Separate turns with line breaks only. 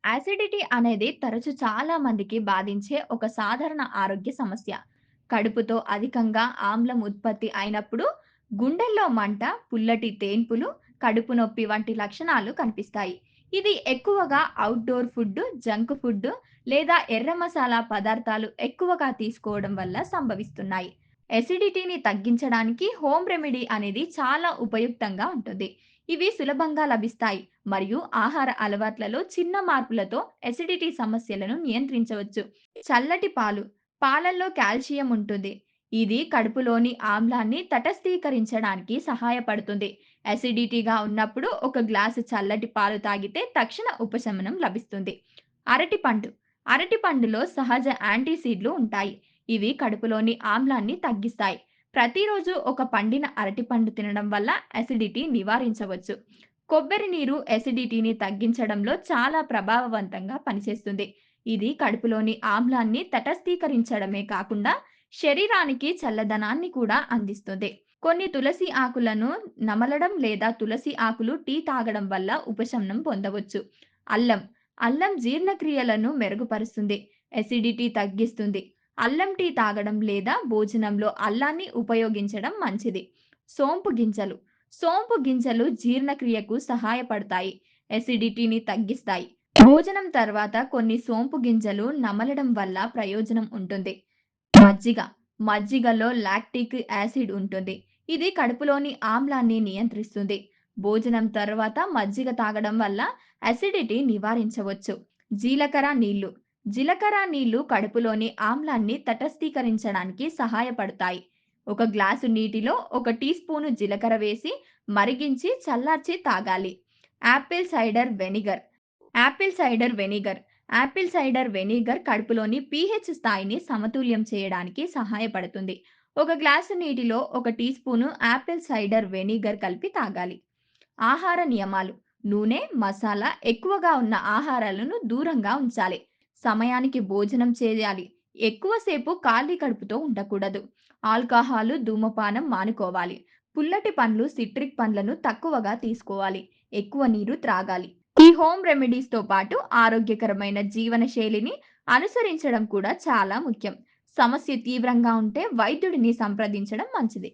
Acidity అనేది తరచు చాలా మందికి బాధించే ఒక సాధారణ ఆరోగ్య సమస్య. కడుపుతో అధికంగా ఆమ్లం ఉత్పత్తి అయినప్పుడు గుండెల్లో మంట, పుల్లటి తేన్పులు, కడుపు నొప్పి వంటి లక్షణాలు కనిపిస్తాయి. ఇది ఎక్కువగా అవుట్‌డోర్ ఫుడ్, జంక్ ఫుడ్ లేదా ఎర్ర మసాలా పదార్థాలు ఎక్కువగా తీసుకోవడం వల్ల సంభవిస్తున్నాయి. ఎసిడిటీని తగ్గించడానికి హోమ్ రెమెడీ అనేది చాలా ఉపయుక్తంగా ఉంటుంది. ఇవి సులభంగా లభిస్తాయి మరియు ఆహార అలవాట్లలో చిన్న మార్పులతో ఎసిడిటీ సమస్యలను నియంత్రించవచ్చు. చల్లటి పాలు. పాలల్లో కాల్షియం ఉంటుంది. ఇది కడుపులోని ఆమ్లాన్ని తటస్థీకరించడానికి సహాయపడుతుంది. ఎసిడిటీగా ఉన్నప్పుడు ఒక గ్లాసు చల్లటి పాలు తాగితే తక్షణ ఉపశమనం లభిస్తుంది. అరటిపండు. అరటిపండులో సహజ యాంటీసీడ్లు ఉంటాయి. ఇవి కడుపులోని ఆమ్లాన్ని తగ్గిస్తాయి. ప్రతిరోజు ఒక పండిన అరటిపండు తినడం వల్ల అసిడిటీ నివారించవచ్చు. కొబ్బరి నీరు ఎసిడిటీని తగ్గించడంలో చాలా ప్రభావవంతంగా పనిచేస్తుంది. ఇది కడుపులోని ఆమ్లాన్ని తటస్థీకరించడమే కాకుండా శరీరానికి చల్లదనాన్ని కూడా అందిస్తుంది. కొన్ని తులసి ఆకులను నమలడం లేదా తులసి ఆకులు టీ తాగడం వల్ల ఉపశమనం పొందవచ్చు. అల్లం. అల్లం జీర్ణక్రియలను మెరుగుపరుస్తుంది. ఎసిడిటీ తగ్గిస్తుంది. అల్లం టీ తాగడం లేదా భోజనంలో అల్లాన్ని ఉపయోగించడం మంచిది. సోంపు గింజలు. సోంపు గింజలు జీర్ణక్రియకు సహాయపడతాయి. ఎసిడిటీని తగ్గిస్తాయి. భోజనం తర్వాత కొన్ని సోంపు గింజలు నమలడం వల్ల ప్రయోజనం ఉంటుంది. మజ్జిగ. మజ్జిగలో లాక్టిక్ యాసిడ్ ఉంటుంది. ఇది కడుపులోని ఆమ్లాన్ని నియంత్రిస్తుంది. భోజనం తర్వాత మజ్జిగ తాగడం వల్ల అసిడిటీ నివారించవచ్చు. జీలకర్ర నీళ్లు. జీలకర్ర నీళ్లు కడుపులోని ఆమ్లాన్ని తటస్థీకరించడానికి సహాయపడతాయి. ఒక గ్లాసు నీటిలో ఒక టీ స్పూను జీలకర్ర వేసి మరిగించి చల్లార్చి తాగాలి. Apple cider vinegar. Apple cider vinegar. Apple cider vinegar కడుపులోని పీహెచ్ స్థాయిని సమతుల్యం చేయడానికి సహాయపడుతుంది. ఒక గ్లాసు నీటిలో ఒక teaspoon apple cider vinegar కలిపి తాగాలి. ఆహార నియమాలు. నూనె, మసాలా ఎక్కువగా ఉన్న ఆహారాలను దూరంగా ఉంచాలి. సమయానికి భోజనం చేయాలి. ఎక్కువసేపు ఖాళీ కడుపుతో ఉండకూడదు. ఆల్కహాలు, ధూమపానం మానుకోవాలి. పుల్లటి పండ్లు, సిట్రిక్ పండ్లను తక్కువగా తీసుకోవాలి. ఎక్కువ నీరు త్రాగాలి. ఈ హోమ్ రెమెడీస్‌తో పాటు ఆరోగ్యకరమైన జీవన శైలిని అనుసరించడం కూడా చాలా ముఖ్యం. సమస్య తీవ్రంగా ఉంటే వైద్యుడిని సంప్రదించడం మంచిది.